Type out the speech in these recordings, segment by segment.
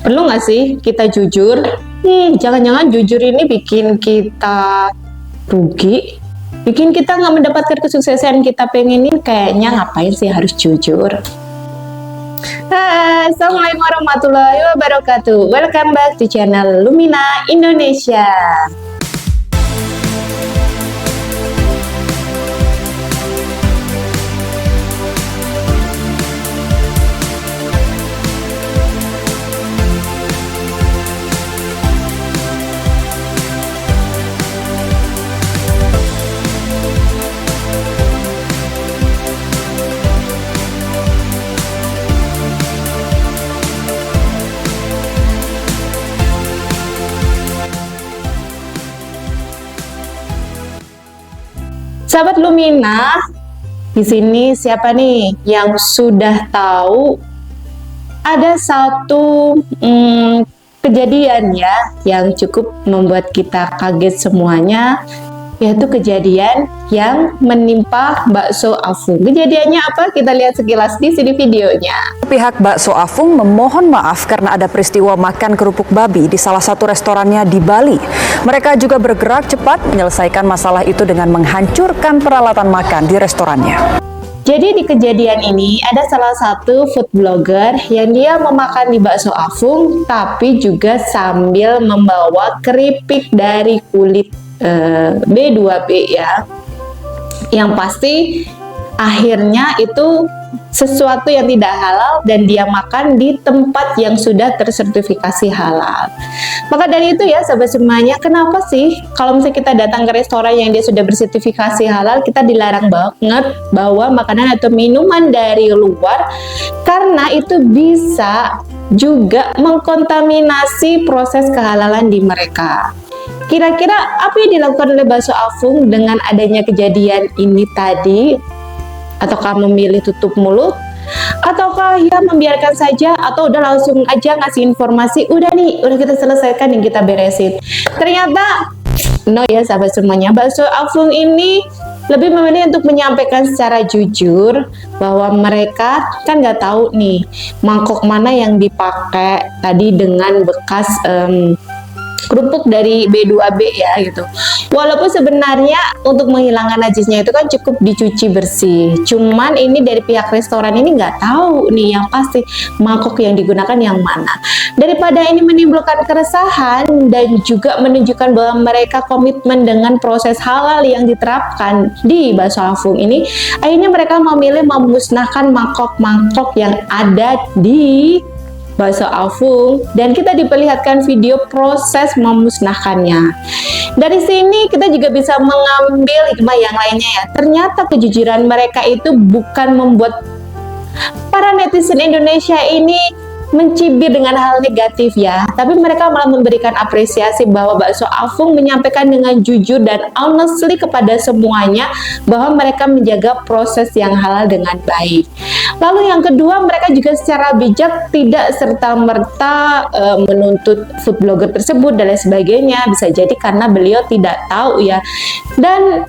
Perlu nggak sih kita jujur? Jangan-jangan jujur ini bikin kita rugi, bikin kita nggak mendapatkan kesuksesan kita pengenin. Kayaknya ngapain sih harus jujur? Assalamualaikum warahmatullahi wabarakatuh. Welcome back to channel Lumina Indonesia. Sahabat Lumina, di sini siapa nih yang sudah tahu ada satu kejadian ya yang cukup membuat kita kaget semuanya, yaitu kejadian yang menimpa bakso Afung. Kejadiannya apa? Kita lihat sekilas di sini videonya. Pihak bakso Afung memohon maaf karena ada peristiwa makan kerupuk babi di salah satu restorannya di Bali. Mereka juga bergerak cepat menyelesaikan masalah itu dengan menghancurkan peralatan makan di restorannya. Jadi di kejadian ini ada salah satu food blogger yang dia memakan di bakso Afung, tapi juga sambil membawa keripik dari kulit B2B ya. Yang pasti akhirnya itu sesuatu yang tidak halal dan dia makan di tempat yang sudah tersertifikasi halal. Maka dari itu ya sahabat semuanya, kenapa sih kalau misalnya kita datang ke restoran yang dia sudah bersertifikasi halal, kita dilarang banget bawa makanan atau minuman dari luar, karena itu bisa juga mengkontaminasi proses kehalalan di mereka. Kira-kira apa yang dilakukan oleh bakso Afung dengan adanya kejadian ini tadi? Ataukah memilih tutup mulut? Ataukah ya membiarkan saja? Atau udah langsung aja ngasih informasi, udah nih, udah kita selesaikan yang kita beresin? Ternyata no ya sahabat semuanya, bakso Afung ini lebih memilih untuk menyampaikan secara jujur bahwa mereka kan nggak tahu nih mangkok mana yang dipakai tadi dengan bekas kerupuk dari B2B ya gitu. Walaupun sebenarnya untuk menghilangkan najisnya itu kan cukup dicuci bersih. Cuman ini dari pihak restoran ini nggak tahu nih yang pasti mangkok yang digunakan yang mana. Daripada ini menimbulkan keresahan dan juga menunjukkan bahwa mereka komitmen dengan proses halal yang diterapkan di bakso Afung ini, akhirnya mereka memilih memusnahkan mangkok-mangkok yang ada di bakso Afung, dan kita diperlihatkan video proses memusnahkannya. Dari sini kita juga bisa mengambil hikmah yang lainnya ya. Ternyata kejujuran mereka itu bukan membuat para netizen Indonesia ini mencibir dengan hal negatif ya, tapi mereka malah memberikan apresiasi bahwa bakso Afung menyampaikan dengan jujur dan honestly kepada semuanya bahwa mereka menjaga proses yang halal dengan baik. Lalu yang kedua, mereka juga secara bijak tidak serta-merta menuntut food blogger tersebut dan lain sebagainya. Bisa jadi karena beliau tidak tahu ya. Dan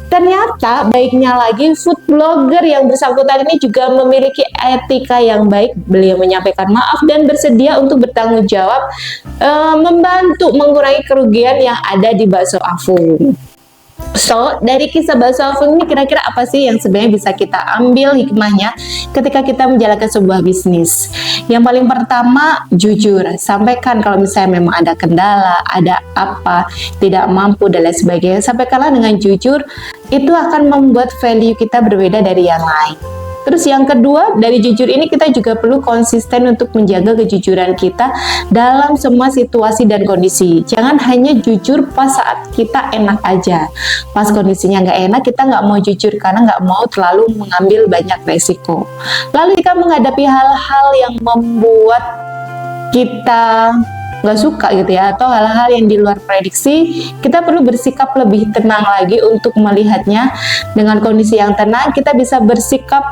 ternyata baiknya lagi, food blogger yang bersangkutan ini juga memiliki etika yang baik. Beliau menyampaikan maaf dan bersedia untuk bertanggung jawab, membantu mengurangi kerugian yang ada di bakso Afung. So, dari kisah bakso Afung ini kira-kira apa sih yang sebenarnya bisa kita ambil hikmahnya ketika kita menjalankan sebuah bisnis? Yang paling pertama, jujur. Sampaikan kalau misalnya memang ada kendala, ada apa, tidak mampu dan lain sebagainya. Sampaikanlah dengan jujur, itu akan membuat value kita berbeda dari yang lain. Terus yang kedua, dari jujur ini kita juga perlu konsisten untuk menjaga kejujuran kita dalam semua situasi dan kondisi. Jangan hanya jujur pas saat kita enak aja. Pas kondisinya nggak enak, kita nggak mau jujur karena nggak mau terlalu mengambil banyak resiko. Lalu jika menghadapi hal-hal yang membuat kita nggak suka gitu ya, atau hal-hal yang di luar prediksi, kita perlu bersikap lebih tenang lagi untuk melihatnya. Dengan kondisi yang tenang, kita bisa bersikap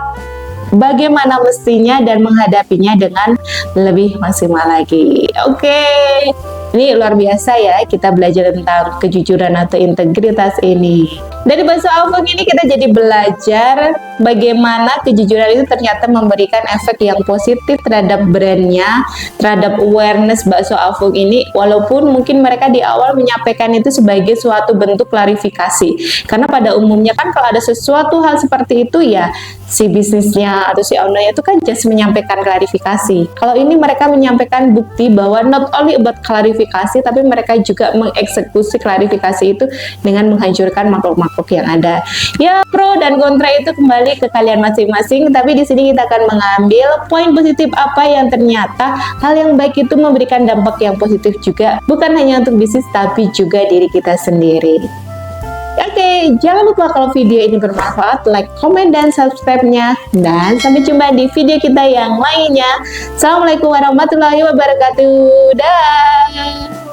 bagaimana mestinya dan menghadapinya dengan lebih maksimal lagi. Oke, ini luar biasa ya, kita belajar tentang kejujuran atau integritas ini. Dari bakso Afung ini kita jadi belajar bagaimana kejujuran itu ternyata memberikan efek yang positif terhadap brandnya, terhadap awareness bakso Afung ini, walaupun mungkin mereka di awal menyampaikan itu sebagai suatu bentuk klarifikasi. Karena pada umumnya kan kalau ada sesuatu hal seperti itu ya si bisnisnya atau si ownernya itu kan just menyampaikan klarifikasi. Kalau ini mereka menyampaikan bukti bahwa not only about klarifikasi, tapi mereka juga mengeksekusi klarifikasi itu dengan menghancurkan makhluk-makhluk yang ada. Ya, pro dan kontra itu kembali ke kalian masing-masing, tapi di sini kita akan mengambil poin positif apa yang ternyata hal yang baik itu memberikan dampak yang positif juga, bukan hanya untuk bisnis tapi juga diri kita sendiri. Oke, jangan lupa kalau video ini bermanfaat, like, komen, dan subscribe-nya. Dan sampai jumpa di video kita yang lainnya. Assalamualaikum warahmatullahi wabarakatuh. Dah.